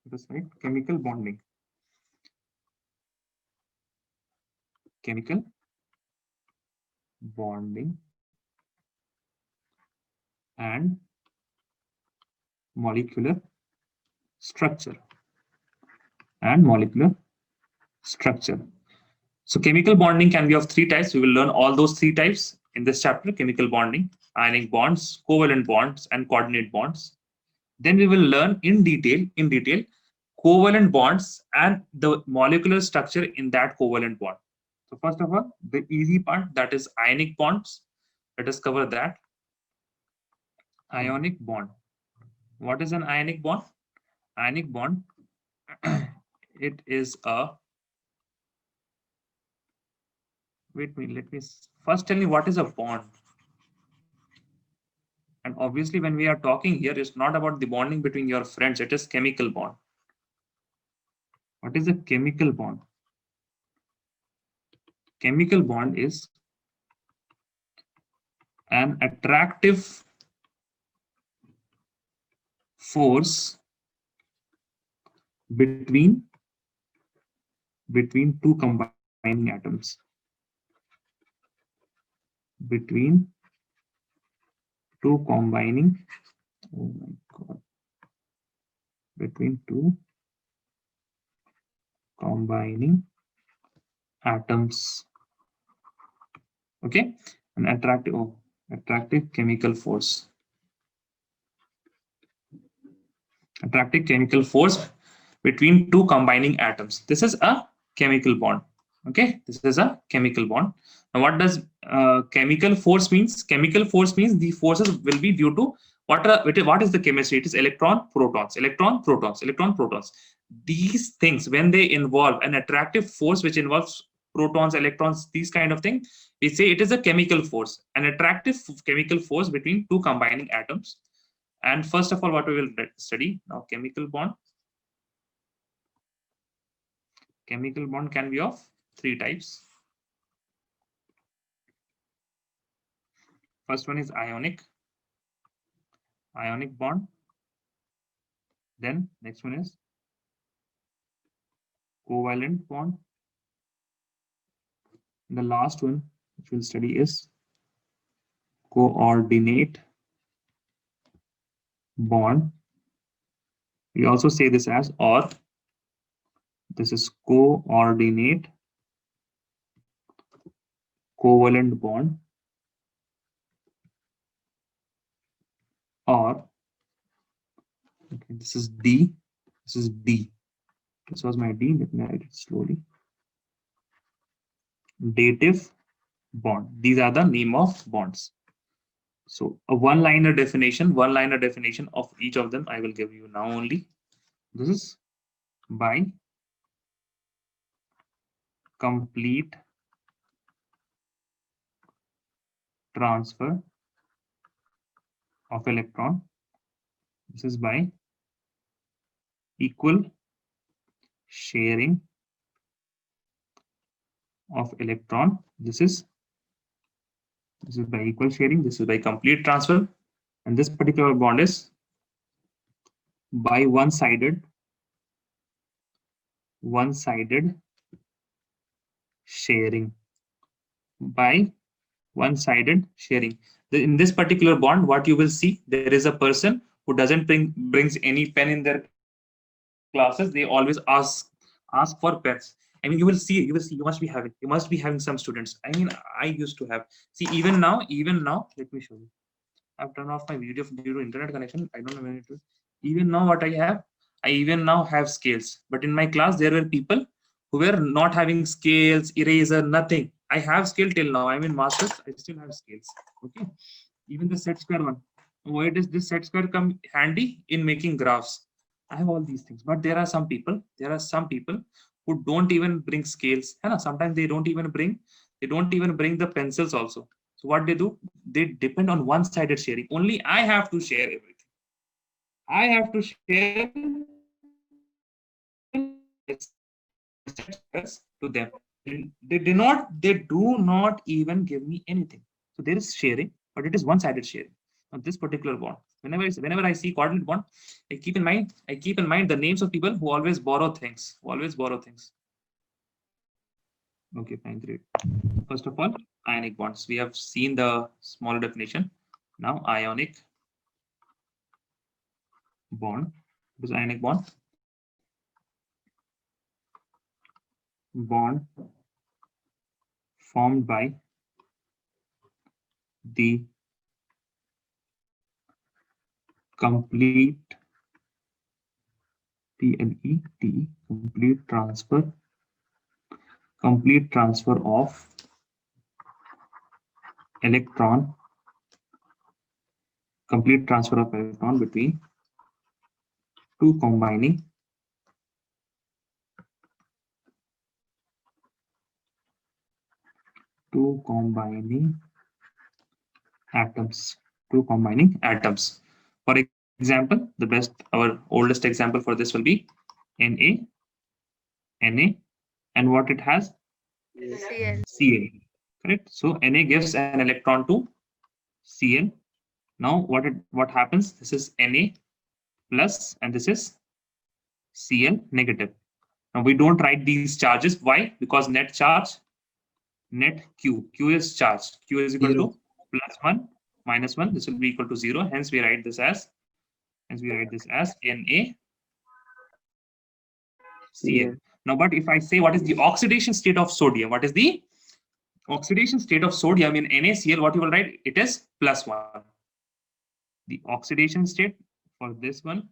Let us write chemical bonding. Chemical bonding and molecular structure. And molecular structure. So chemical bonding can be of three types. We will learn all those three types in this chapter: chemical bonding, ionic bonds, covalent bonds, and coordinate bonds. Then we will learn in detail, covalent bonds and the molecular structure in that covalent bond. So first of all, the easy part, that is ionic bonds. Let us cover that. Ionic bond. What is an ionic bond? Ionic bond, it is a, wait me, let me first tell me what is a bond. And obviously, when we are talking here, it's not about the bonding between your friends, it is chemical bond. What is a chemical bond? Chemical bond is an attractive force between two combining atoms. Between two combining, oh my god, between two combining atoms. Okay, an attractive chemical force. Attractive chemical force between two combining atoms. This is a chemical bond. Okay, this is a chemical bond. Now, what does chemical force means? Chemical force means the forces will be due to what is the chemistry? It is electron, protons, electron, protons, electron, protons. These things, when they involve an attractive force which involves protons, electrons, these kind of thing, we say it is a chemical force, an attractive chemical force between two combining atoms. And first of all, what we will study now, chemical bond. Chemical bond can be of three types. First one is ionic bond. Then next one is covalent bond. And the last one which we'll study is coordinate bond. We also say this as or. This is coordinate covalent bond, or okay, this is D. This is D. This was my D. Let me write it slowly. Dative bond. These are the name of bonds. So a one-liner definition of each of them I will give you now only. This is by complete transfer of electron. This is by equal sharing of electron. This is by equal sharing. This is by complete transfer. And this particular bond is by one-sided sharing. By one-sided sharing. In this particular bond, what you will see, there is a person who doesn't brings any pen in their classes. They always ask for pens. I mean, you must be having some students. I mean, I used to have. See, even now, let me show you. I've turned off my video due to internet connection. I don't know when it was. Even now, what I even now have scales. But in my class, there were people who were not having scales, eraser, nothing. I have scale till now. I'm in masters. I still have scales. Okay. Even the set square one. Why does this set square come handy in making graphs? I have all these things. But there are some people who don't even bring scales. Sometimes they don't even bring the pencils also. So what they do, they depend on one-sided sharing. Only I have to share everything. I have to share to them. They do not even give me anything. So there is sharing, but it is one-sided sharing. Now this particular bond, Whenever I see coordinate bond, I keep in mind the names of people who always borrow things. Okay, fine, great. First of all, ionic bonds. We have seen the small definition. Now, ionic bond. What is ionic bond? Bond formed by the complete complete transfer of electron between two combining atoms. For example, our oldest example for this will be Na, and what it has? Cl. Correct. So Na gives an electron to Cl. Now what happens? This is Na plus and this is Cl negative. Now we don't write these charges. Why? Because net Q is charge. Q is equal to +1 -1. This will be equal to 0. Hence we write this as Na Cl. Now, but if I say what is the oxidation state of sodium? What is the oxidation state of sodium in NaCl? What you will write? It is +1. The oxidation state for this one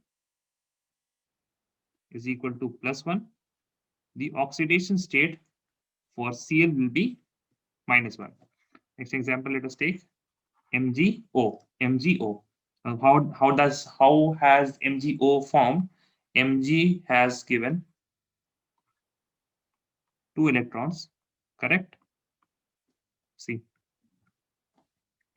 is equal to +1. The oxidation state for Cl will be -1. Next example, let us take MgO. How has MgO formed? Mg has given 2 electrons, correct? See,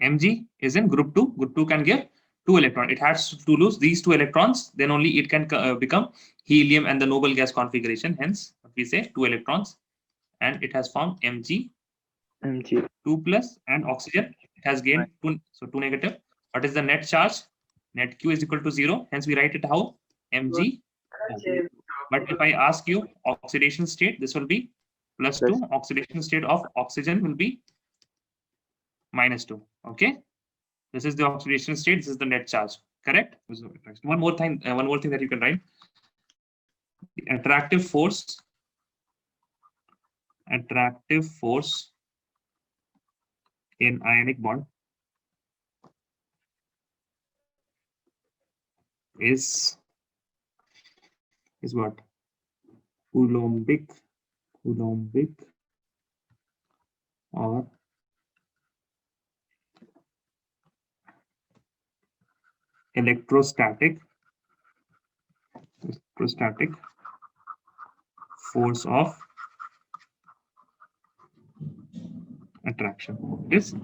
Mg is in group 2. Group 2 can give 2 electrons. It has to lose these 2 electrons, then only it can become helium and the noble gas configuration. Hence, we say 2 electrons, and it has formed Mg 2 plus, and oxygen it has gained 2, so 2 negative. What is the net charge? Net Q is equal to 0. Hence, we write it how? Mg. But if I ask you oxidation state, this will be +2. Oxidation state of oxygen will be -2. Okay, this is the oxidation state. This is the net charge. Correct. One more thing that you can write: the attractive force in ionic bond is what? Coulombic or electrostatic force of attraction. It is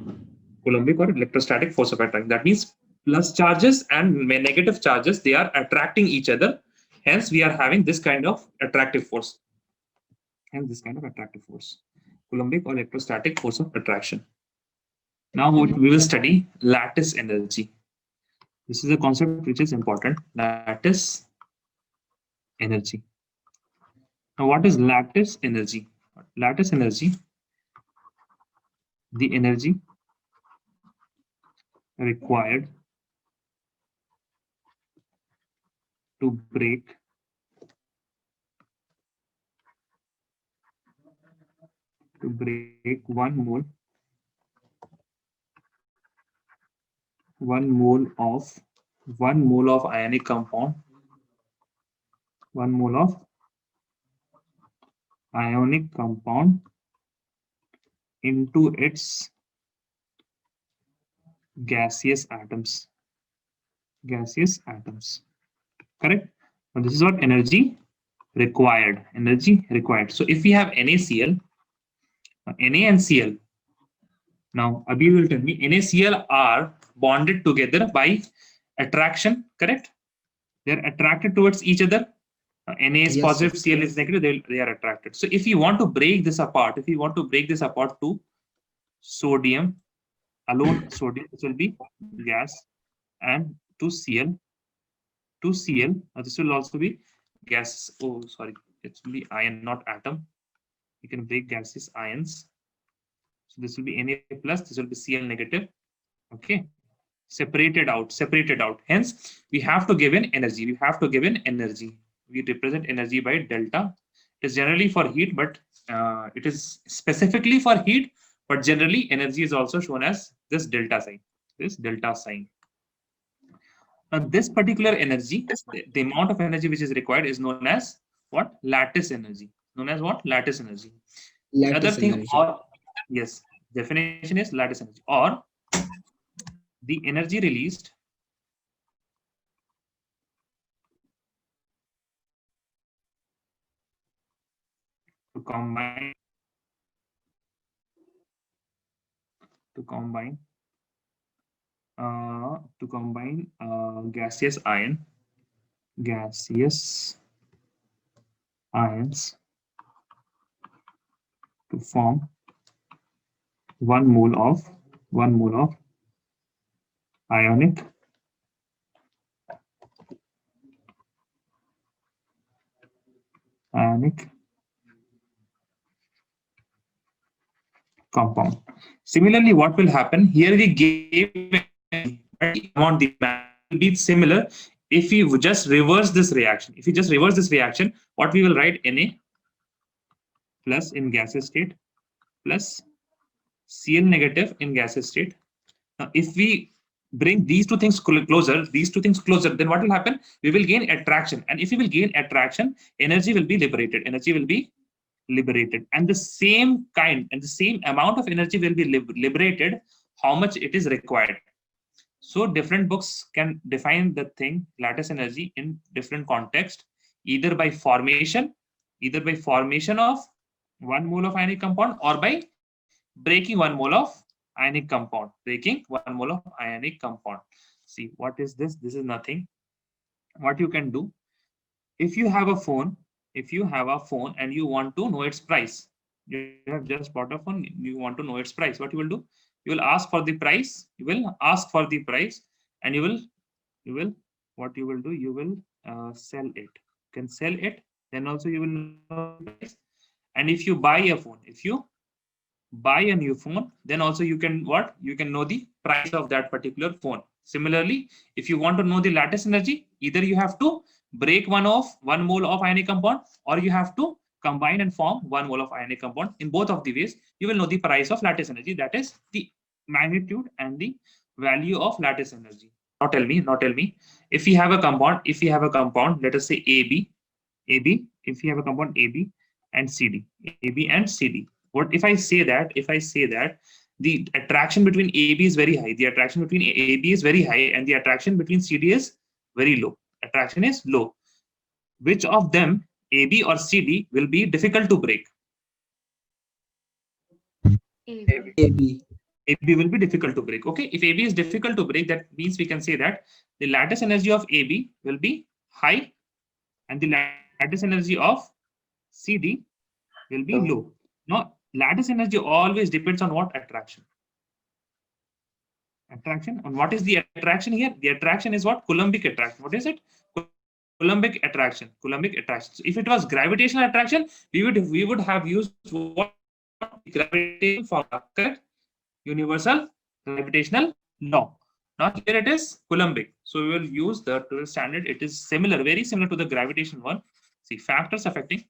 Coulombic or electrostatic force of attraction. That means plus charges and negative charges, they are attracting each other. Hence, we are having this kind of attractive force. Coulombic or electrostatic force of attraction. Now, we will study lattice energy. This is a concept which is important. Lattice energy. Now, what is lattice energy? Lattice energy, the energy required to break one mole of ionic compound, 1 mole of ionic compound into its gaseous atoms. Correct. Now, this is what energy required. So if we have NaCl, Na and Cl. Now, Abhi will tell me NaCl are bonded together by attraction. Correct. They are attracted towards each other. Na is positive, Cl is negative. They are attracted. So if you want to break this apart, to sodium alone, sodium, this will be gas, and 2Cl, 2Cl. This will also be gas. Oh, sorry, it will be ion, not atom. You can break gases ions. So this will be Na plus. This will be Cl negative. Okay, separated out, separated out. Hence, we have to give in energy. We have to give in energy. We represent energy by delta. It is generally for heat, but it is specifically for heat. But generally, energy is also shown as this delta sign. This delta sign. Now, this particular energy, the amount of energy which is required is known as what? Lattice energy. Known as what? Lattice energy. The other Lattice thing, energy. or yes, definition is lattice energy, or the energy released to combine gaseous ions to form 1 mole of ionic compound. Similarly, what will happen here? We gave amount the will be similar if we just reverse this reaction. If we just reverse this reaction, what we will write? Na plus in gaseous state plus Cl negative in gaseous state. Now, if we bring these two things closer, then what will happen? We will gain attraction, and if we will gain attraction, energy will be liberated. Energy will be liberated, and the same kind and the same amount of energy will be liberated. How much it is required? So different books can define the thing lattice energy in different context, either by formation of 1 mole of ionic compound, or by breaking 1 mole of ionic compound. Breaking 1 mole of ionic compound. See, what is this? This is nothing. What you can do, if you have a phone, and you want to know its price, you have just bought a phone, you want to know its price, what you will do? You will ask for the price. And what you will do? You will sell it. You can sell it. Then also you will know the price. And if you buy a phone, buy a new phone, then also you can what? You can know the price of that particular phone. Similarly, if you want to know the lattice energy, either you have to break 1 mole of ionic compound, or you have to combine and form 1 mole of ionic compound. In both of the ways, you will know the price of lattice energy. That is the magnitude and the value of lattice energy. Now tell me, if we have a compound, let us say AB, if we have a compound AB and CD, what if I say that? The attraction between AB is very high, and the attraction between CD is very low. Attraction is low. Which of them, AB or CD, will be difficult to break? AB. AB will be difficult to break. Okay, if AB is difficult to break, that means we can say that the lattice energy of AB will be high, and the lattice energy of CD will be low. Now, lattice energy always depends on what? Attraction. And what is the attraction here? The attraction is what? Coulombic attraction. What is it? Coulombic attraction. So if it was gravitational attraction, we would have used what? Gravitational formula, correct? Universal gravitational law. Now here it is Coulombic. So we will use the standard. It is similar, very similar to the gravitational one. See, factors affecting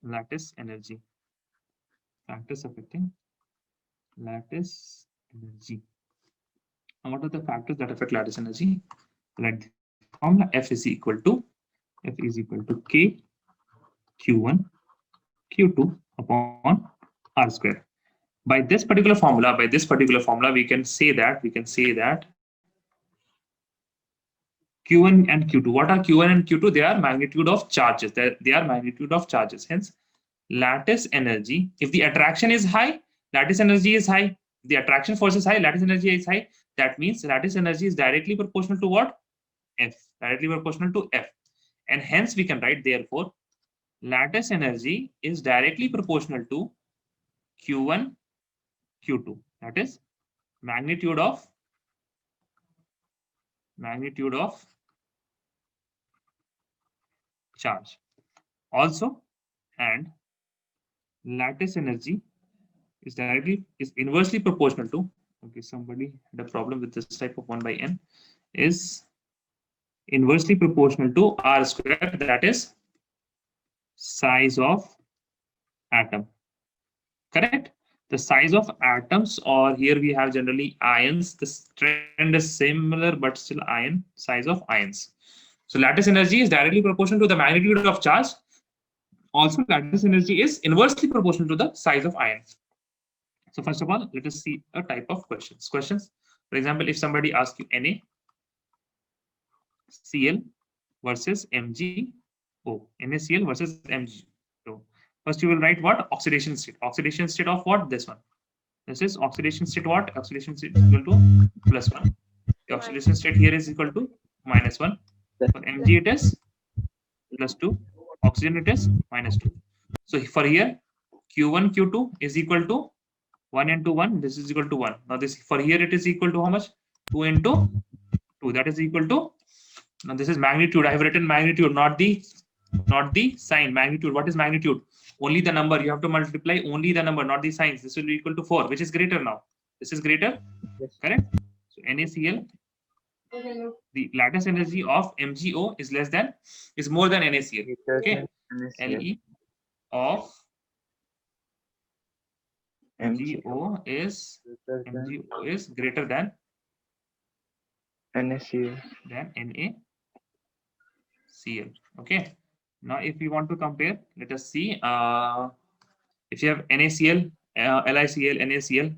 lattice energy. Factors affecting lattice energy. And what are the factors that affect lattice energy? Let the formula F is equal to K Q1 Q2 upon R square. By this particular formula, we can say that Q1 and Q2. What are Q1 and Q2? They are magnitude of charges. They are magnitude of charges. Hence, lattice energy, if the attraction is high, lattice energy is high. If the attraction force is high, lattice energy is high. That means lattice energy is directly proportional to what? F. Directly proportional to F. And hence we can write, therefore, lattice energy is directly proportional to Q1, Q2. That is magnitude of charge. Also, and lattice energy is inversely proportional to, okay, somebody had a problem with this type of 1 by n, is inversely proportional to r square, that is size of atom. Correct? The size of atoms, or here we have generally ions. This trend is similar, but still ion, size of ions. So lattice energy is directly proportional to the magnitude of charge. Also, lattice energy is inversely proportional to the size of ion. So first of all, let us see a type of questions. For example, if somebody asks you NaCl versus MgO, NaCl versus MgO. First, you will write what? Oxidation state. Oxidation state of what? This one. This is oxidation state what? Oxidation state is equal to +1. The oxidation state here is equal to -1. For Mg it is +2. Oxygen it is -2. So for here, Q1, Q2 is equal to 1 into 1. This is equal to 1. Now this for here it is equal to how much? 2 into 2. That is equal to. Now this is magnitude. I have written magnitude, not the sign. Magnitude. What is magnitude? Only the number. You have to multiply only the number, not the signs. This will be equal to 4, which is greater now. This is greater. Yes. Correct? So NaCl, the lattice energy of MgO is more than NaCl. Okay. Le of MgO is greater than NaCl. Okay. Now, if we want to compare, let us see. If you have NaCl, LiCl, NaCl,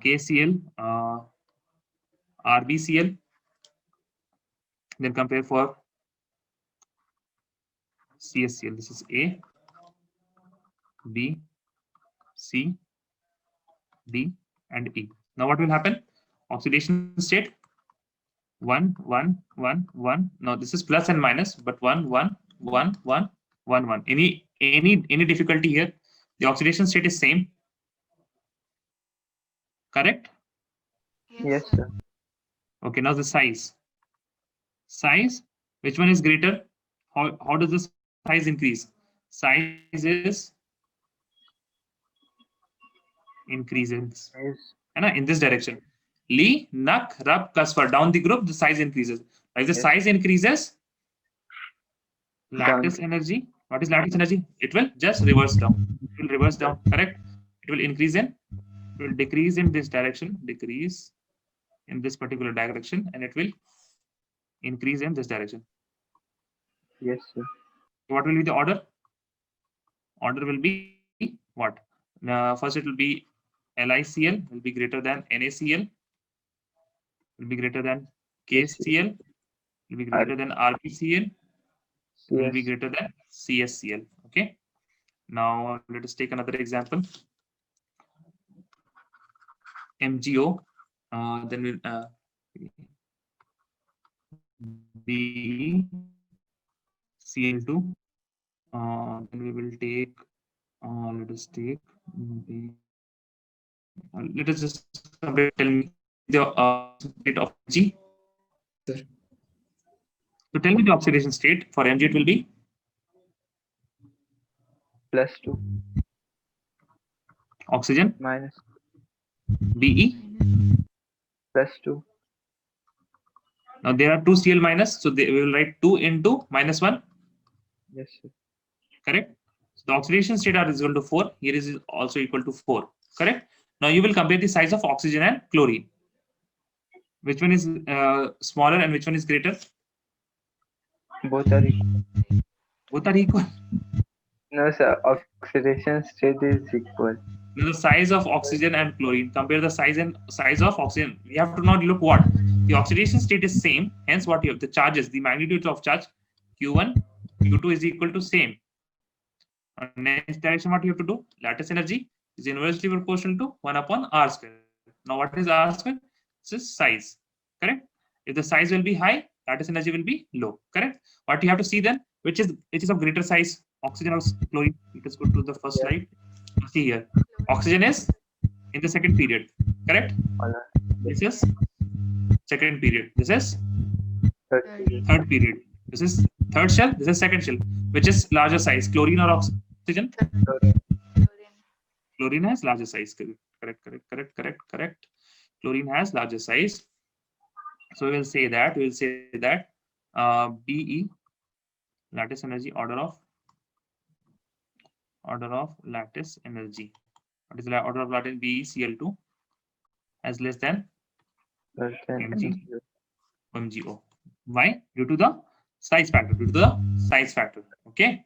KCl, RbCl, then compare for CSCl. This is A, B, C, D, and E. Now, what will happen? Oxidation state 1, 1, 1, 1. Now, this is plus and minus, but 1, 1, 1, 1, 1, 1. Any difficulty here? The oxidation state is same. Correct? Yes, sir. Okay, now the size. Size, which one is greater? How does the size increase? Size is increases. Yes. And in this direction. Li, Nak, Rab, Kasfar. Down the group, the size increases. If the size increases, lattice energy. What is lattice energy? It will just reverse down. It will reverse down. Correct? It will increase in. It will decrease in this direction. Decrease in this particular direction, and it will increase in this direction. Yes, sir. What will be the order? Order will be what? First, it will be LiCl will be greater than NaCl, will be greater than KCl, will be greater than RbCl, will be greater than CSCl. Okay. Now let us take another example. MgO, then we'll BCl2. Then we will take. Let us take. Let us just tell me the state of G. Sir. So tell me the oxidation state for Mg. It will be +2. Oxygen. Minus. Be +2. Now there are two Cl minus, so we will write 2 into -1. Yes, sir. Correct. So the oxidation state R is equal to 4. Here is also equal to 4. Correct. Now you will compare the size of oxygen and chlorine. Which one is smaller and which one is greater? Both are equal. Both are equal. No, sir. Oxidation state is equal. The size of oxygen and chlorine. Compare the size of oxygen. We have to not look what the oxidation state is same. Hence, what you have the charges, the magnitude of charge Q1, Q2 is equal to same. Next direction, what you have to do? Lattice energy is inversely proportional to 1 upon r square. Now, what is r square? This is size. Correct. If the size will be high, lattice energy will be low. Correct. What you have to see then? which is of greater size, oxygen or chlorine? Let us go to the first slide. See here, oxygen is in the second period, correct? This is second period. This is third period. This is third shell. This is second shell. Which is larger size, chlorine or oxygen? Chlorine has larger size. Correct. Chlorine has larger size. So we will say that BE, lattice energy, order of lattice energy. What is the order of lattice? BeCl2 as less than MgO. Why? Due to the size factor. Okay.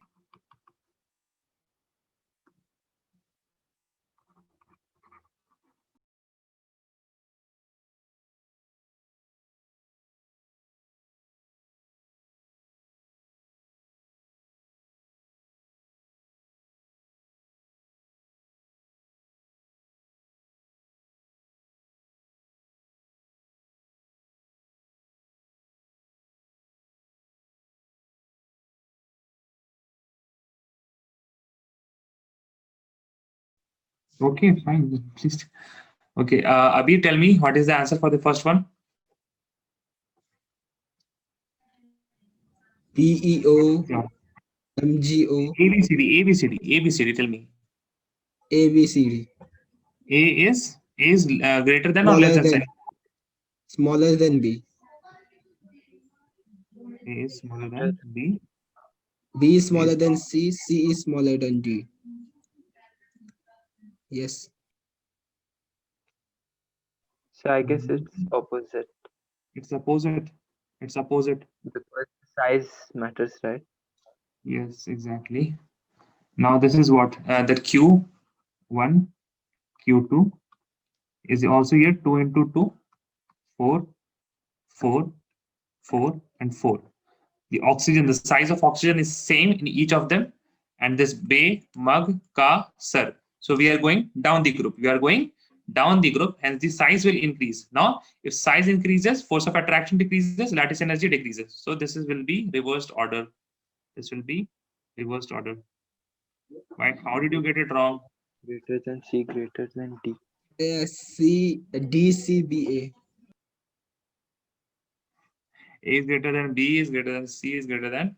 Okay, fine. Please. Okay, Abhi, tell me what is the answer for the first one? PeO, Yeah. MgO, ABCD. Tell me. ABCD. A is greater than or less than sign? Smaller than B. A is smaller than B. B is smaller than C. C is smaller than D. Yes. So I guess it's opposite It's opposite. because size matters, right? Yes, exactly. Now this is what that Q1, Q2 is also here 2 into 2, 4, 4, 4, and 4. The oxygen, the size of oxygen is same in each of them, and this Bay, Mug, Ka, Sir. So we are going down the group. Hence the size will increase. Now, if size increases, force of attraction decreases, lattice energy decreases. So this will be reversed order. Right? How did you get it wrong? Greater than C, greater than D. DCBA. A is greater than B is greater than C is greater than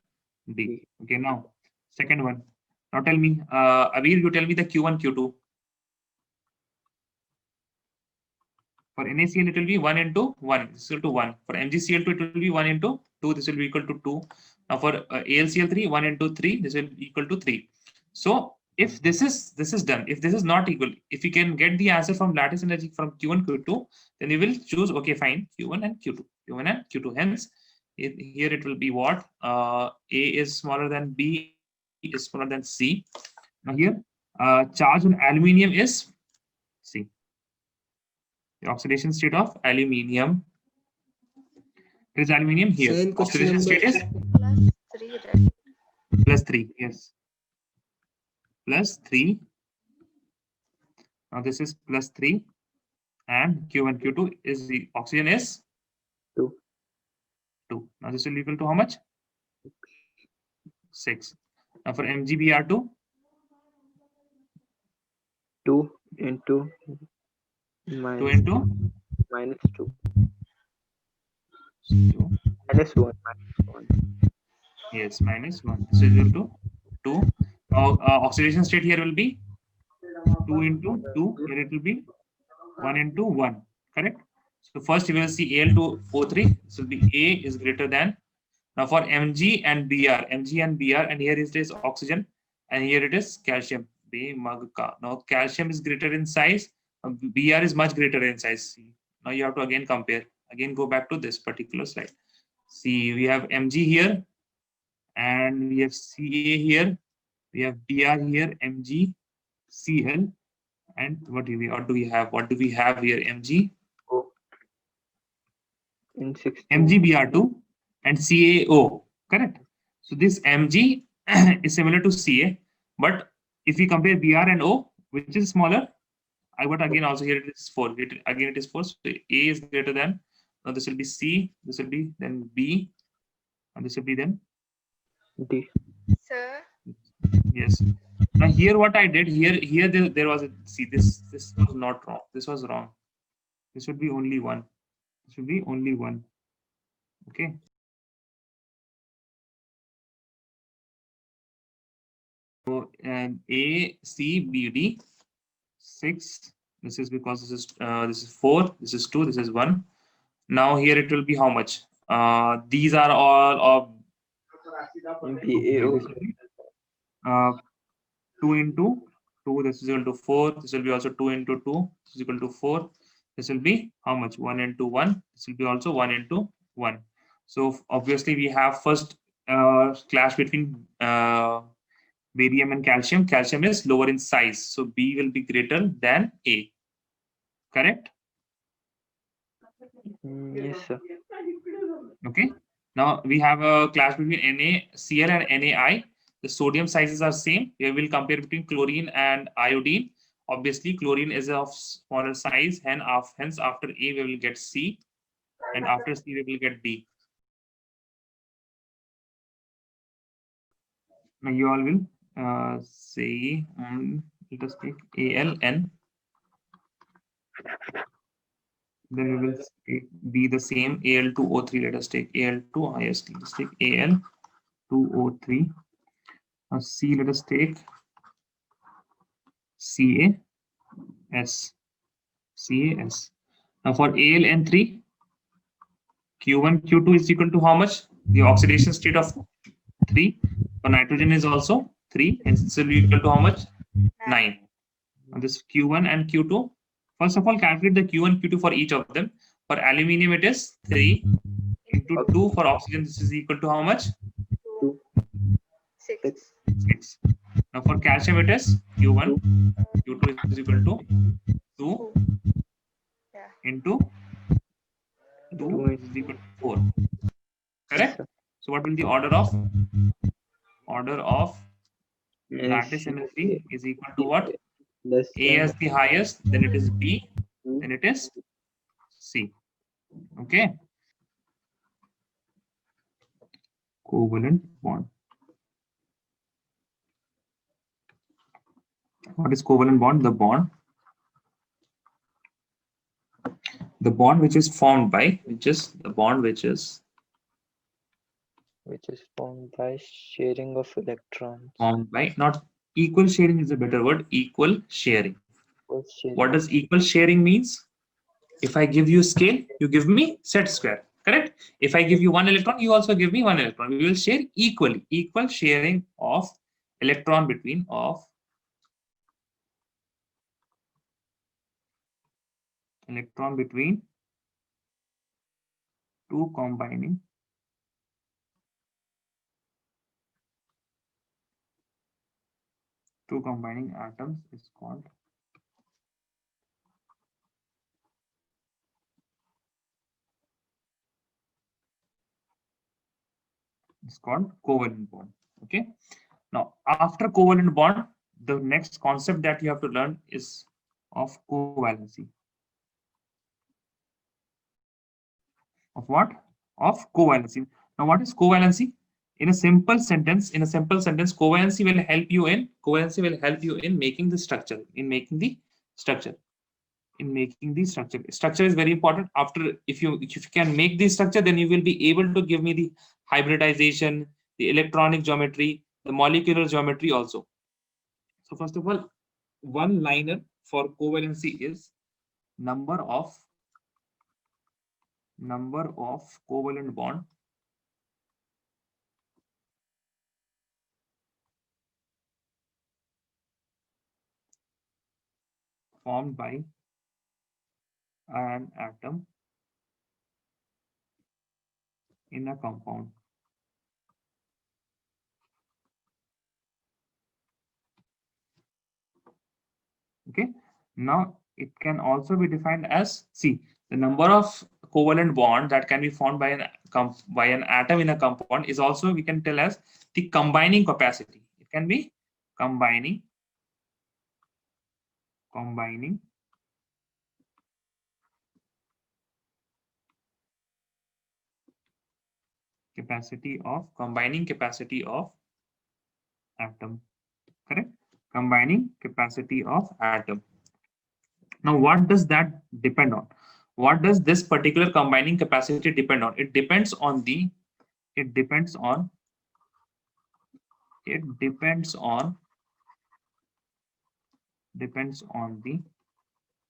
D. Okay, now second one. Now tell me, Abir, you tell me the Q1, Q2. For NaCl, it will be 1 into 1. This is equal to 1. For MgCl2, it will be 1 into 2. This will be equal to 2. Now for AlCl3, 1 into 3. This will be equal to 3. So if this is done, if this is not equal, if you can get the answer from lattice energy from Q1, Q2, then you will choose, okay, fine, Q1 and Q2. Hence, here it will be what? A is smaller than B, is smaller than C. Now here, charge on aluminium is C. The oxidation state of aluminium. There is aluminium here. Sir, Oxidation state is +3, right? +3. Yes. +3. Now this is +3. And Q1, Q2 is the oxygen is 2. 2. Now this will be equal to how much? 6. Now for MgBr2, 2 into 2 minus into minus 2. 2. Minus 1. Yes, -1. This is equal to 2. Now oxidation state here will be 2 into 2. Here it will be 1 into 1. Correct? So first you will see Al2O3. This will be A is greater than. Now for Mg and Br, and here it is oxygen, and here it is calcium. B, Mag, Ka. Now calcium is greater in size. Br is much greater in size. Now you have to again compare. Again go back to this particular slide. See, we have Mg here, and we have Ca here. We have Br here, Mg, Cl, and what do we have? What do we have here? Mg, In 16. MgBr2 and CaO. Correct. So this Mg is similar to Ca, but if we compare Br and O, which is smaller, I would again also here it is 4. Again it is 4. So A is greater than. Now this will be C. This will be then B, and this will be then D. Sir, Yes. Now here what I did here there was a see this was not wrong. This was wrong. This should be only one. This should be only one. Okay. So and A C B D 6. This is because this is 4. This is 2. This is 1. Now here it will be how much? These are all of B. A. O. uh, 2 into 2. This is equal to 4. This will be also 2 into 2. This is equal to 4. This will be how much? 1 into 1. This will be also 1 into 1. So obviously we have first clash between barium and calcium. Calcium is lower in size, so B will be greater than A. Correct? Yes, sir. Okay. Now we have a clash between NaCl and NaI. The sodium sizes are same. We will compare between chlorine and iodine. Obviously, chlorine is of smaller size, and hence after A we will get C, and after C we will get D. Now you all will say, let us take AlN. Then we will be the same Al2O3. Let us take Al2 highest. Let's take Al2O3. Now C, let us take CaS. CaS. Now for AlN3, Q1, Q2 is equal to how much? The oxidation state of 3. For nitrogen is also 3. Hence it will be equal to how much? 9. Now this Q1 and Q2. First of all, calculate the Q1, Q2 for each of them. For aluminium, it is 3 into 2. For oxygen, this is equal to how much? 2. 6. 6. Now for calcium, it is Q1, Q2 is equal to 2 Yeah. into 2 is equal to 4. Correct? So what will the order of lattice symmetry is equal to what? A as the highest, then it is B, then it is C. Okay. Covalent bond. What is covalent bond? The bond which is formed by, which is formed by sharing of electrons. formed by, not equal sharing is a better word, equal sharing. What does equal sharing means? If I give you scale, you give me set square, correct? If I give you 1 electron, you also give me 1 electron. We will share equally, equal sharing of electron between two combining atoms is called covalent bond. Okay. Now, after covalent bond, the next concept that you have to learn is of covalency. Of what? Of covalency. Now, what is covalency? In a simple sentence, covalency will help you in making the structure. Structure is very important. After, if you can make the structure, then you will be able to give me the hybridization, the electronic geometry, the molecular geometry also. So first of all, one liner for covalency is number of covalent bond formed by an atom in a compound. Okay. Now it can also be defined as, see, the number of covalent bond that can be formed by an atom in a compound is also, we can tell as the combining capacity. It can be combining combining capacity of atom. Correct? Combining capacity of atom. Now, what does that depend on? What does this particular combining capacity depend on? It depends on the, it depends on the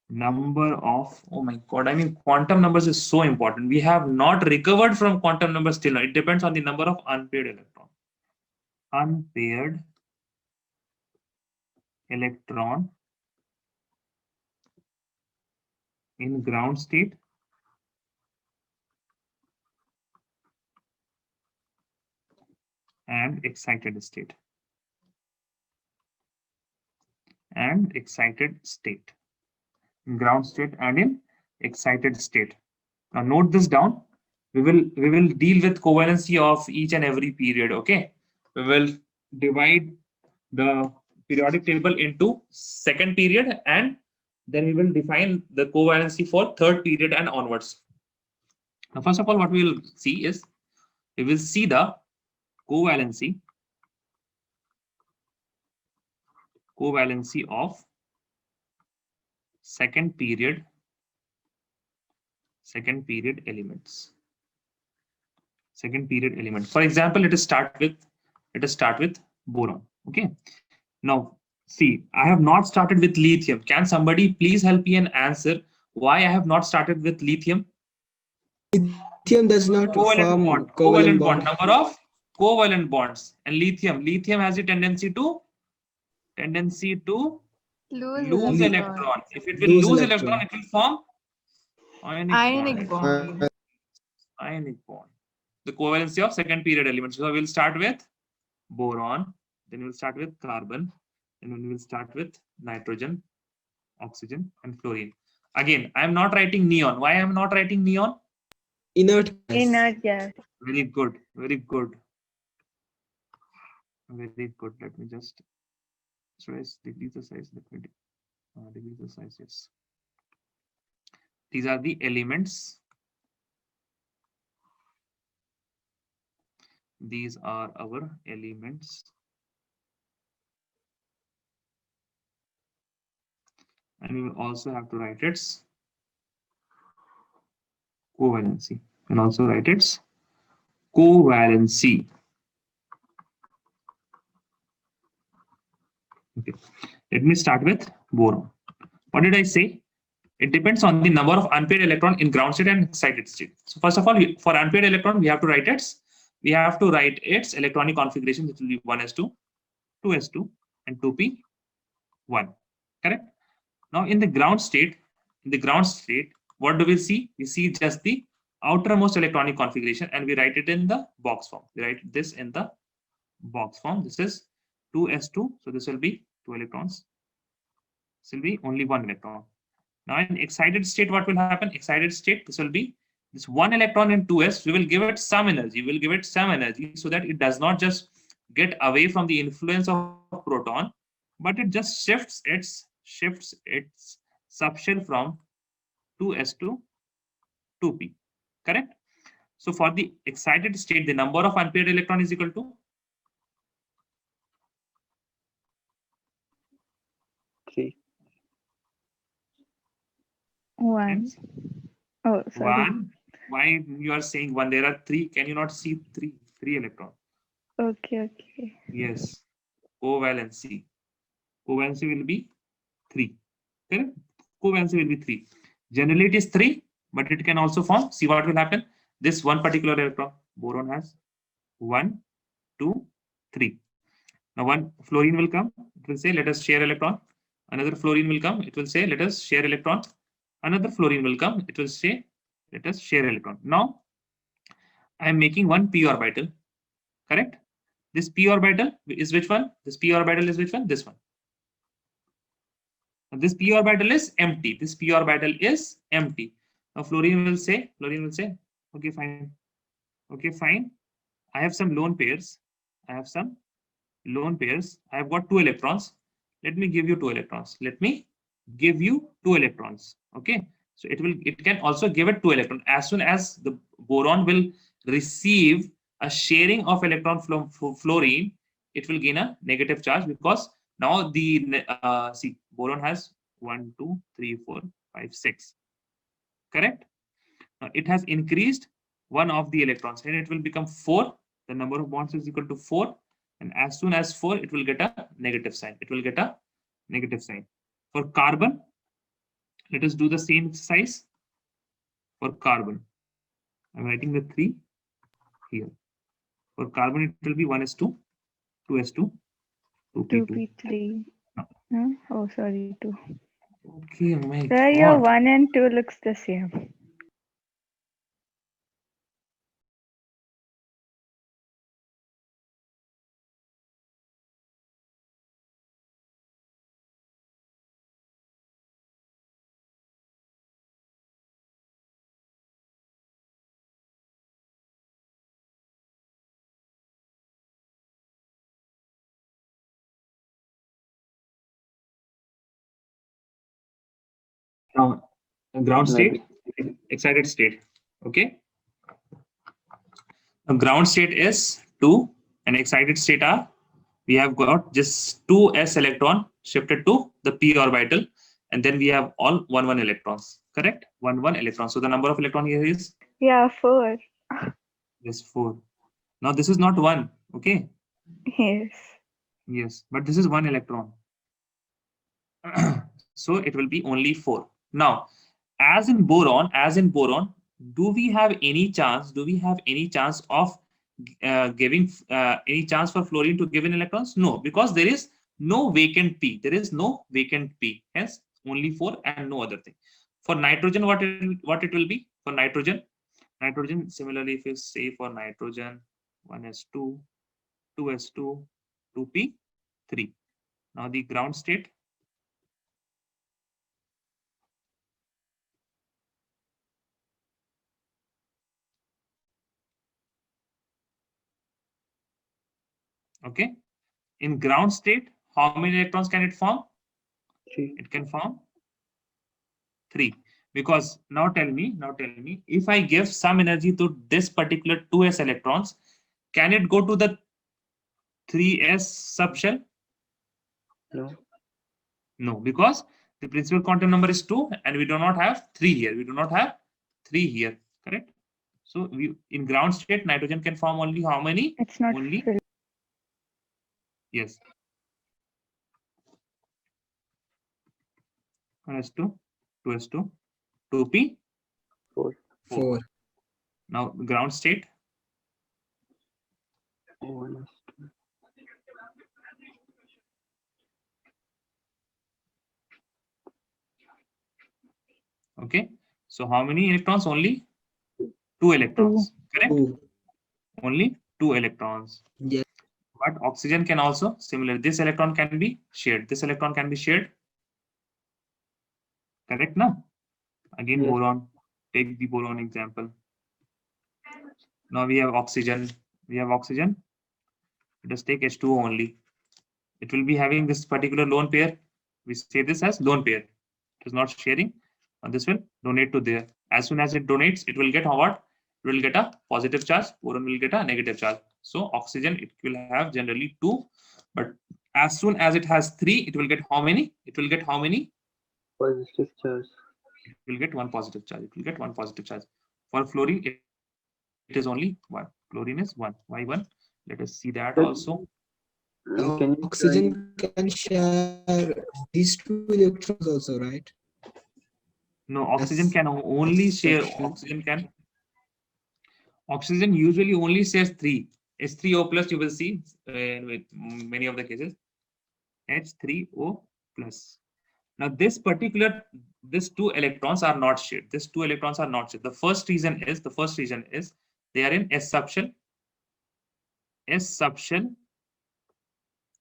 number of, oh my god, I mean, quantum numbers is so important. We have not recovered from quantum numbers till now. It depends on the number of unpaired electron. Unpaired electron in ground state and excited state. Ground state and in excited state. Now note this down. We will deal with covalency of each and every period. Okay, we will divide the periodic table into second period, and then we will define the covalency for third period and onwards. Now, first of all, what we will see is we will see the covalency of second period elements. For example, let us start with boron. Okay. Now, see, I have not started with lithium. Can somebody please help me and answer why I have not started with lithium? Lithium does not form covalent bond. Number of covalent bonds. And lithium has a tendency to lose electron. If it will lose electron, it will form ionic bond. The covalency of second period elements. So we'll start with boron, then we'll start with carbon, and then we'll start with nitrogen, oxygen, and fluorine. Again, I am not writing neon. Why I am not writing neon? Inert gas. Inert gas. Very good. Let me just, should I decrease the size? Let me decrease the size. Yes. These are the elements. These are our elements. And we will also have to write its covalency. And also write its covalency. Okay. Let me start with boron. What did I say? It depends on the number of unpaired electron in ground state and excited state. So first of all, for unpaired electron, we have to write its electronic configuration, which will be 1s2, 2s2, and 2p1. Correct? Now in the ground state, what do we see? We see just the outermost electronic configuration, and we write it in the box form. We write this in the box form. This is 2s2, so this will be 2 electrons. This will be only 1 electron. Now in excited state, what will happen? Excited state, this will be this 1 electron in 2s. We will give it some energy. So that it does not just get away from the influence of proton, but it just shifts its subshell from 2s to 2p. Correct? So for the excited state, the number of unpaired electron is equal to 3. 1. Oh, sorry. 1. Why you are saying 1? There are 3. Can you not see 3 electron? Okay. Yes. Covalency will be 3. Correct? Covalency will be 3. Generally it is 3, but it can also form. See what will happen. This one particular electron, boron has 1, 2, 3. Now one fluorine will come. It will say, let us share electron. Another fluorine will come. It will say, let us share electron. Another fluorine will come. It will say, let us share electron. Now I am making one p orbital. Correct? This p orbital is which one? This p orbital is which one? This one. Now, this p orbital is empty. Now fluorine will say, okay, fine. I have some lone pairs. I have got 2 electrons. Let me give you 2 electrons. Okay. So it can also give it 2 electrons. As soon as the boron will receive a sharing of electron from fluorine, it will gain a negative charge, because now the see, boron has 1, 2, 3, 4, 5, 6. Correct? Now it has increased one of the electrons, and it will become 4. The number of bonds is equal to 4, and as soon as 4, it will get a negative sign. It will get a negative sign. For carbon, let us do the same exercise. For carbon, I'm writing the 3 here. For carbon, it will be 1s2, 2s2, 2p2. 2p3. No. Huh? Oh, sorry, 2. Okay, oh my Sir, your God. 1 and 2 looks the same. Now, ground Maybe. state, excited state. Okay. Now, ground state is 2, and excited state are, we have got just 2s electron shifted to the p orbital, and then we have all 1 electrons. Correct? 1 electron. So the number of electron here is Yeah, 4. 4. Now this is not 1. Okay. Yes. Yes, but this is 1 electron. So it will be only 4. Now, as in boron, do we have any chance? Do we have any chance of giving any chance for fluorine to give in electrons? No, because there is no vacant p. There is no vacant p. Hence, only 4 and no other thing. For nitrogen, what it will be? For nitrogen, similarly, if you say for nitrogen, 1s2, 2s2, 2p3. Now the ground state. Okay. In ground state, how many electrons can it form? 3. It can form 3. Because now tell me, if I give some energy to this particular 2s electrons, can it go to the 3s subshell? No. No, because the principal quantum number is 2, and we do not have 3 here. We do not have 3 here. Correct? So we, in ground state, nitrogen can form only how many? It's not Only. filled. Yes. 1s2, 2s2, 2p. 4. 4. Now ground state. 1. Okay. So how many electrons? Only 2 electrons. Correct? 2. Only 2 electrons. Yes. But oxygen can also, similar, this electron can be shared. This electron can be shared. Correct now? Again, Yes. boron. Take the boron example. Now we have oxygen. Let us take H2O only. It will be having this particular lone pair. We say this as lone pair. It is not sharing. And this will donate to there. As soon as it donates, it will get what? It will get a positive charge. Boron will get a negative charge. So oxygen, it will have generally 2. But as soon as it has 3, it will get how many? It will get how many? Positive charge. It will get 1 positive charge. It will get 1 positive charge. For fluorine, it is only 1. Fluorine is 1. Why 1? Let us see that also. Can you Oxygen can share these 2 electrons also, right? No, oxygen can only share. Oxygen usually only shares 3. H3O plus, you will see with many of the cases. H3O plus. Now this 2 electrons are not shared. These 2 electrons are not shared. The first reason is they are in S subshell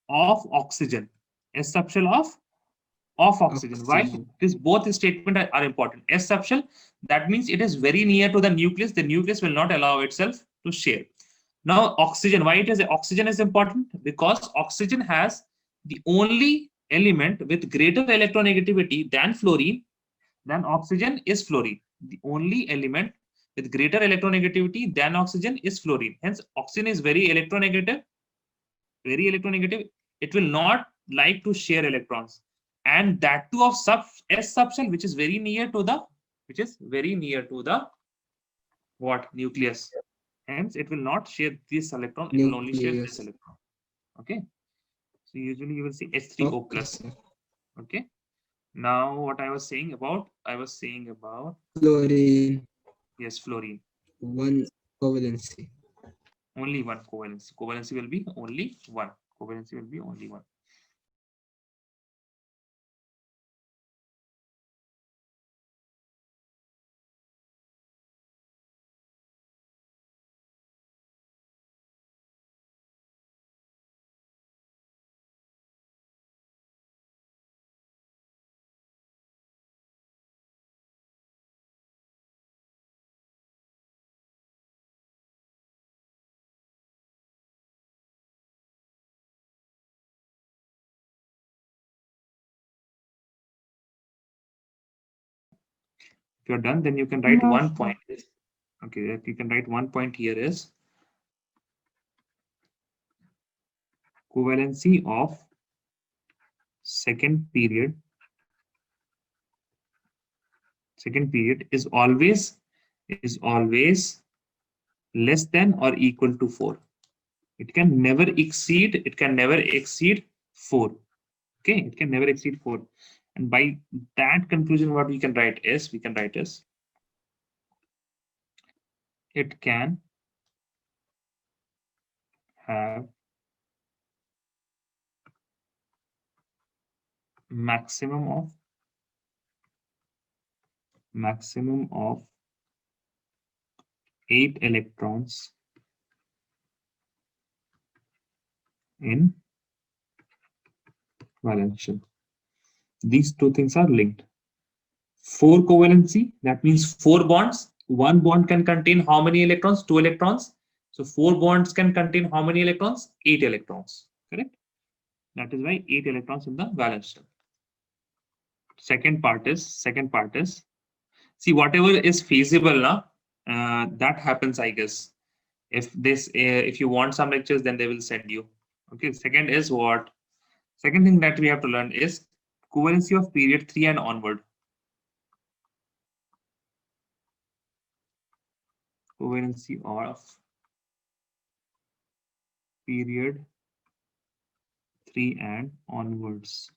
of oxygen. S subshell of oxygen. Why? These both statements are important. S subshell, that means it is very near to the nucleus. The nucleus will not allow itself to share. Now oxygen, why oxygen is important? Because oxygen has the only element with greater electronegativity than fluorine. Then oxygen is fluorine. The only element with greater electronegativity than oxygen is fluorine. Hence, oxygen is very electronegative. It will not like to share electrons, and that too of s subshell, which is very near to the what nucleus. Hence, it will not share this electron. It will only share this Nucleus. electron. Okay. So usually you will see H3O Okay, plus. sir. Okay. Now what I was saying about Fluorine, yes, fluorine. one covalency. Only one covalency. Covalency will be only one. Covalency will be only one. If you're done, then you can write No, one sir. point. Okay, you can write one point here is covalency of second period is always less than or equal to 4. It can never exceed 4. Okay, it can never exceed 4. And by that conclusion, what we can write is it can have maximum of 8 electrons in valence shell. These two things are linked. 4 covalency, that means 4 bonds. One bond can contain how many electrons? 2 electrons. So 4 bonds can contain how many electrons? 8 electrons. Correct? That is why 8 electrons in the valence shell. Second part is see, whatever is feasible now, that happens, I guess. If you want some lectures, then they will send you. Okay. Second thing that we have to learn is covalency of period 3 and onward. Covalency of period 3 and onwards.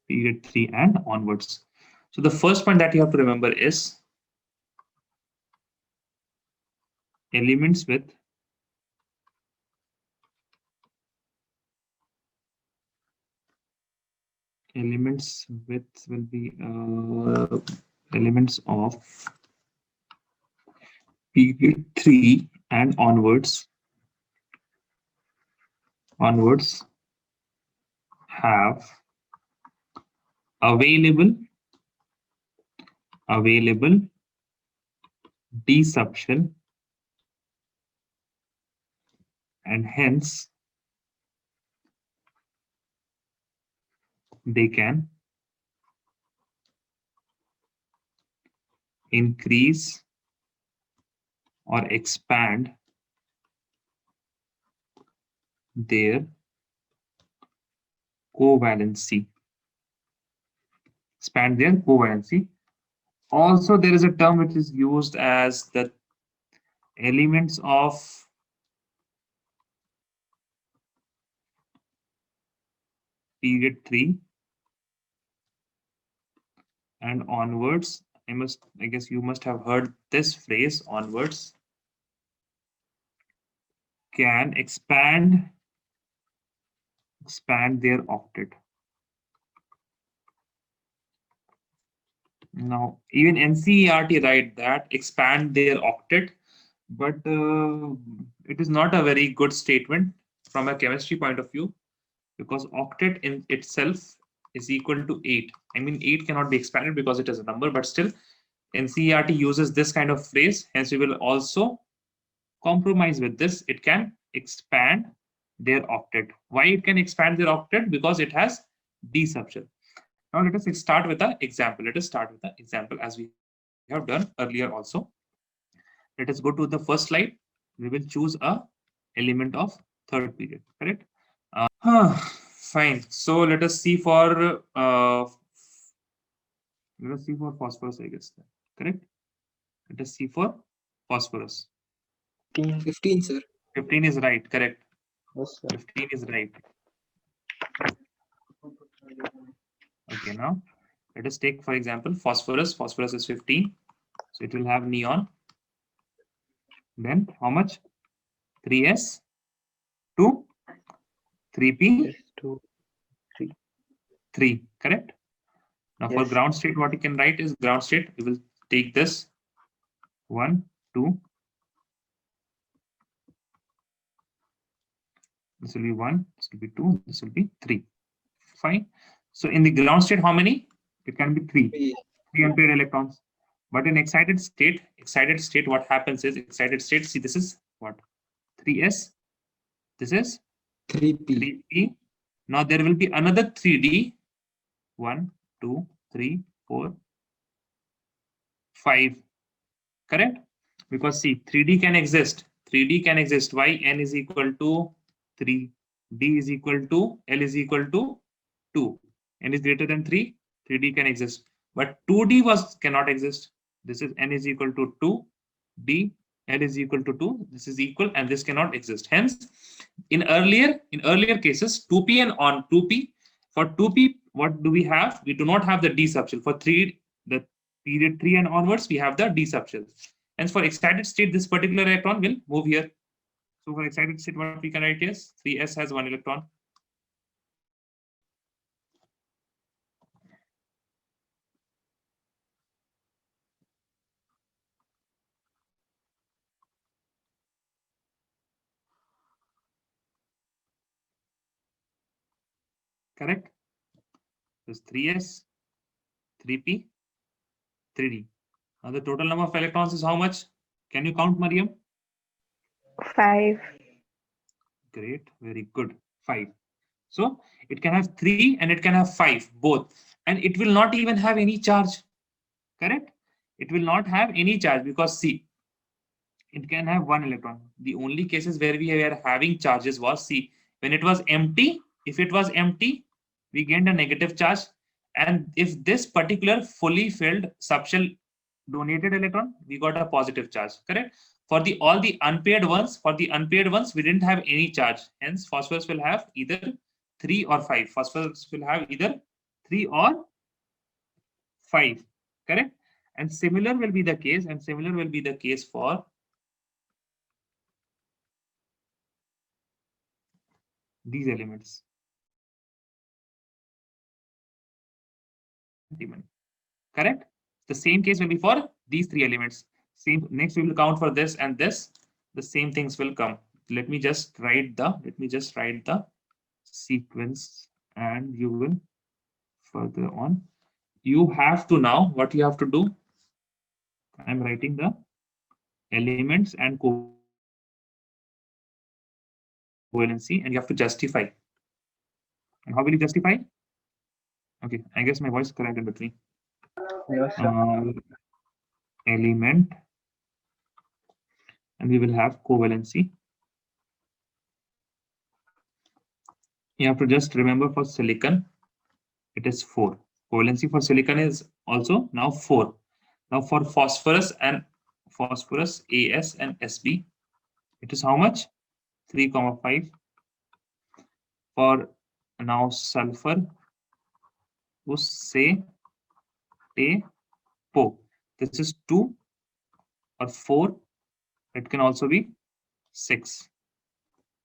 Period 3 and onwards. So the first point that you have to remember is elements with will be elements of period 3 and onwards have available d subshell, and hence they can increase or expand their covalency. Also, there is a term which is used as the elements of period 3 and onwards. I guess you must have heard this phrase, onwards, can expand their octet. Now, even NCERT write that expand their octet, but it is not a very good statement from a chemistry point of view, because octet in itself is equal to 8. I mean, 8 cannot be expanded because it is a number, but still NCERT uses this kind of phrase. Hence, we will also compromise with this. It can expand their octet. Why it can expand their octet? Because it has d subshell. Now let us start with the example. As we have we have done earlier also. Let us go to the first slide. We will choose a element of third period, correct? Fine. So let us see for phosphorus, I guess. Correct? Let us see for phosphorus. 15, sir. 15 is right, correct. Yes, sir. 15 is right. Okay, now let us take, for example, phosphorus. Phosphorus is 15. So it will have neon. Then how much? 3s, 2, 3p, Yes, 2, 3. 3, correct? Now for Yes. ground state, what you can write is ground state. We will take this 1, 2. This will be 1, this will be 2, this will be 3. Fine. So in the ground state, how many? It can be 3. 3 unpaired electrons. But in excited state, what happens is excited state, see, this is what? 3s. This is 3p. 3p. Now there will be another 3d. 1, 2, 3, 4, 5. Correct? Because see, 3d can exist. 3d can exist. Why? N is equal to 3. D is equal to L is equal to 2. N is greater than 3. 3d can exist. But 2d cannot exist. This is N is equal to 2. D, L is equal to 2. This is equal and this cannot exist. Hence, in earlier cases, 2p and on 2p, for 2p, what do we have? We do not have the d subshell. For the period 3 and onwards, we have the d subshell. And for excited state, this particular electron will move here. So for excited state, what we can write is 3s has 1 electron. Correct? This 3s, 3p, 3d. Now the total number of electrons is how much? Can you count, Mariam? 5. Great, very good. 5. So it can have 3 and it can have 5, both. And it will not even have any charge. Correct? It will not have any charge because see, it can have 1 electron. The only cases where we were having charges was, see, when it was empty, if it was empty, we gained a negative charge. And if this particular fully filled subshell donated electron, we got a positive charge, correct? For all the unpaired ones, we didn't have any charge. Hence, phosphorus will have either 3 or 5. Phosphorus will have either 3 or 5, correct? And similar will be the case, for these elements. Correct? The same case will be for these 3 elements. Same. Next, we will count for this and this. The same things will come. Let me just write the sequence, and you will further on. You have to now, what you have to do, I'm writing the elements and covalency, and you have to justify. And how will you justify? Okay, I guess my voice is correct in between. Yes, sir. Element, and we will have covalency. You have to just remember for silicon, it is 4. Covalency for silicon is also now 4. Now for phosphorus, AS and SB, it is how much? 3,5. For now sulfur, usse, te, po. This is 2 or 4. It can also be 6.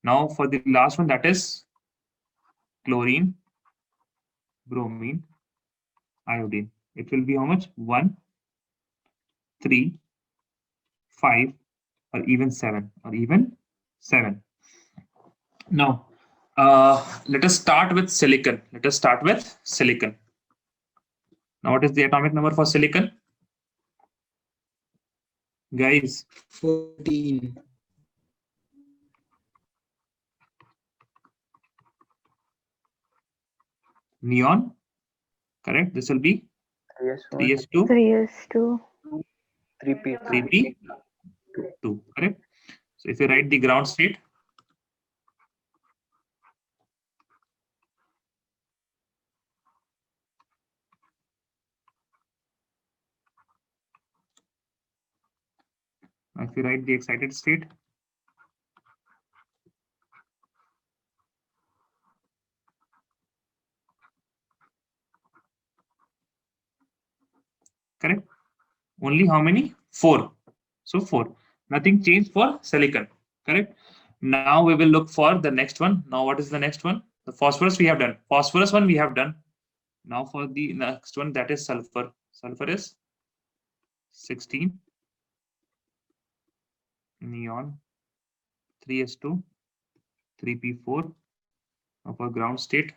Now for the last one, that is chlorine, bromine, iodine. It will be how much? 1, 3, 5, or even 7, Now, let us start with silicon. Now, what is the atomic number for silicon? Guys, 14. neon, correct? This will be 3s1. 3s2. 3 is 2. 3p. 3p 2, correct? So if you write the ground state, if you write the excited state, correct? Only how many? 4. So 4. Nothing changed for silicon, correct? Now we will look for the next one. Now what is the next one? The phosphorus we have done. Phosphorus one we have done. Now for the next one, that is sulfur. Sulfur is 16. Neon 3s2 3p4 of our ground state.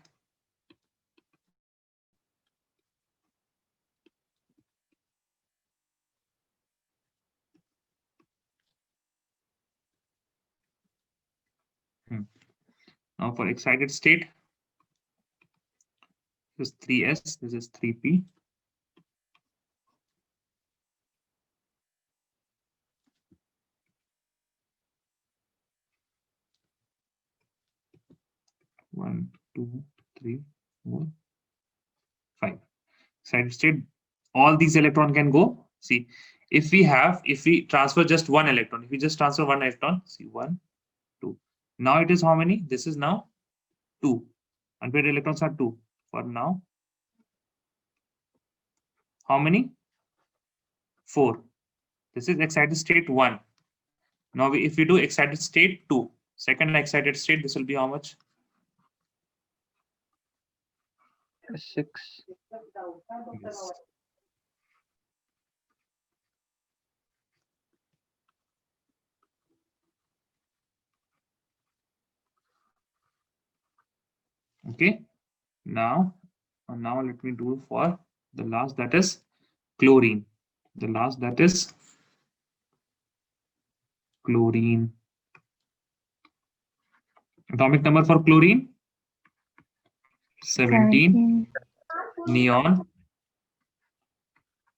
Now for excited state, this is 3s, this is 3p. One, two, three, 4, 5. Excited state, all these electron can go. See, if we transfer just one electron, if we just transfer one electron, see 1, 2. Now it is how many? This is now 2. Unpaired electrons are 2. For now, how many? 4. This is excited state 1. Now if we do excited state 2, second excited state, this will be how much? 6. Yes. Okay. Now let me do for the last, that is chlorine. The last, that is chlorine. Atomic number for chlorine 17. Neon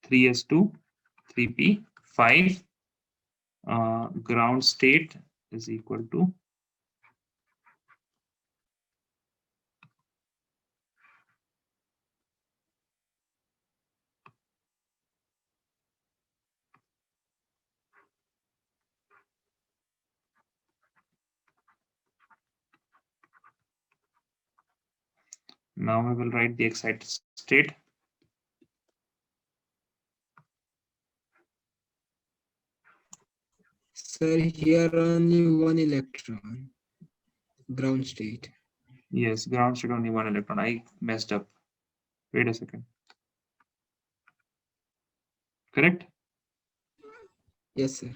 3s2 3p 5. Ground state is equal to now we will write the excited state. Sir, here only one electron. Ground state. Yes, ground state only one electron. I messed up. Wait a second. Correct? Yes, sir.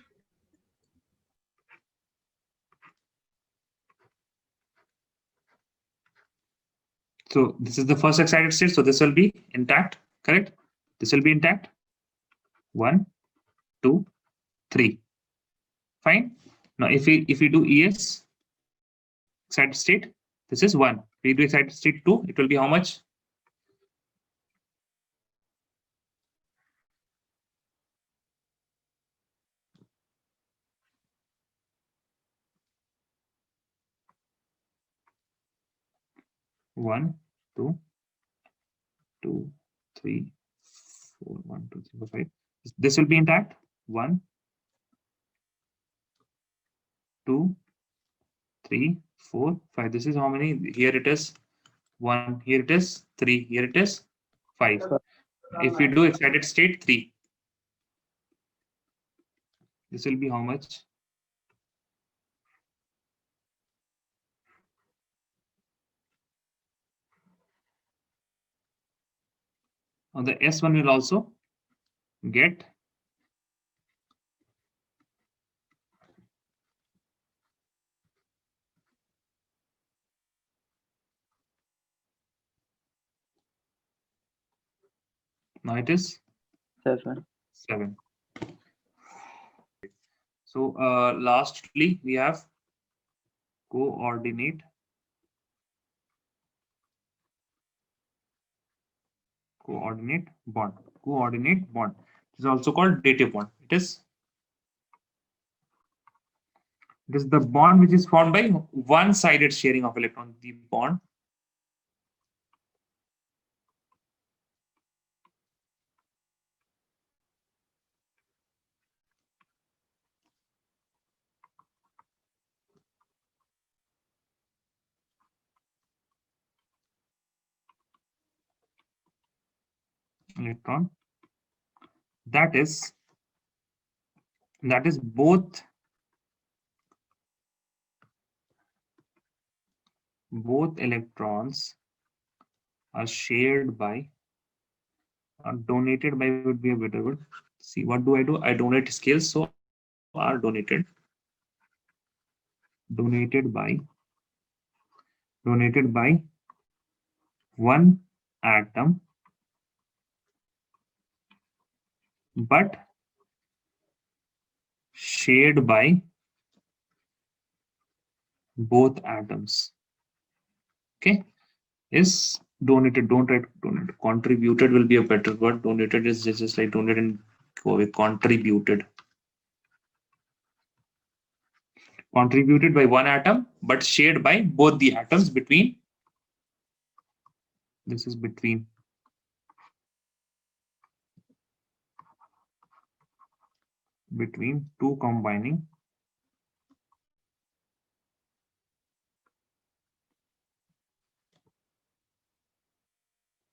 So this is the first excited state. So this will be intact. Correct? This will be intact. 1, 2, 3. Fine. Now if we do ES excited state, this is 1. We do excited state 2, it will be how much? One, two, 3, 4, 1, 2, 3, 4, 5. This will be intact. 1, 2, 3, 4, 5. This is how many? Here it is 1. Here it is 3. Here it is 5. If you do excited state 3, this will be how much? Now the S1 will also get now it is 7. 7. So lastly, we have coordinate bond. Coordinate bond. It is also called dative bond. It is the bond which is formed by one-sided sharing of electron. The bond electron that is both electrons are shared by donated by would be a better word. See, what do? I donate scales, so are donated by one atom, but shared by both atoms. Okay, is donated. Don't write donated. Contributed will be a better word. Donated is just like donated and go with contributed. Contributed by one atom, but shared by both the atoms between. This is between two combining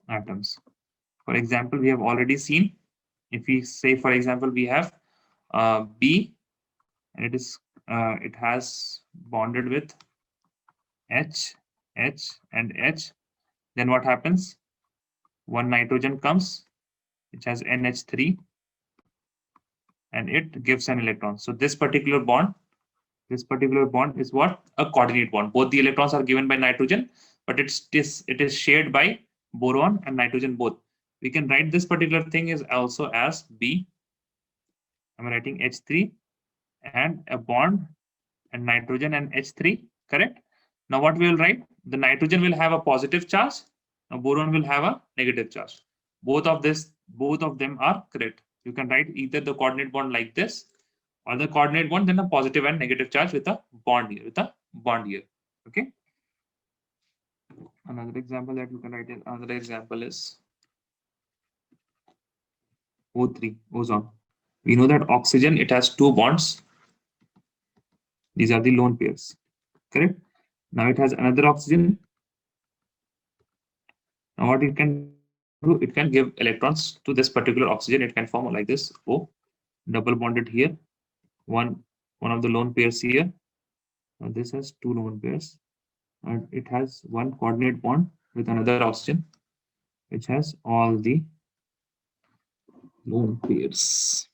atoms. For example, we have already seen, if we say, for example, we have B, and it has bonded with H, and H. Then what happens? One nitrogen comes, which has NH3, and it gives an electron. So this particular bond is what? A coordinate bond. Both the electrons are given by nitrogen, but it is shared by boron and nitrogen both. We can write this particular thing is also as B. I'm writing H3 and a bond and nitrogen and H3, correct? Now what we will write? The nitrogen will have a positive charge. Now boron will have a negative charge. Both of them are correct. You can write either the coordinate bond like this, or the coordinate bond, then a positive and negative charge with a bond here. Okay. Another example that you can write in another example is O3, ozone. We know that oxygen, it has two bonds. These are the lone pairs, correct? Now it has another oxygen. Now what it can do, it can give electrons to this particular oxygen. It can form like this, O, double bonded here. One of the lone pairs here. Now this has two lone pairs, and it has one coordinate bond with another oxygen, which has all the lone pairs.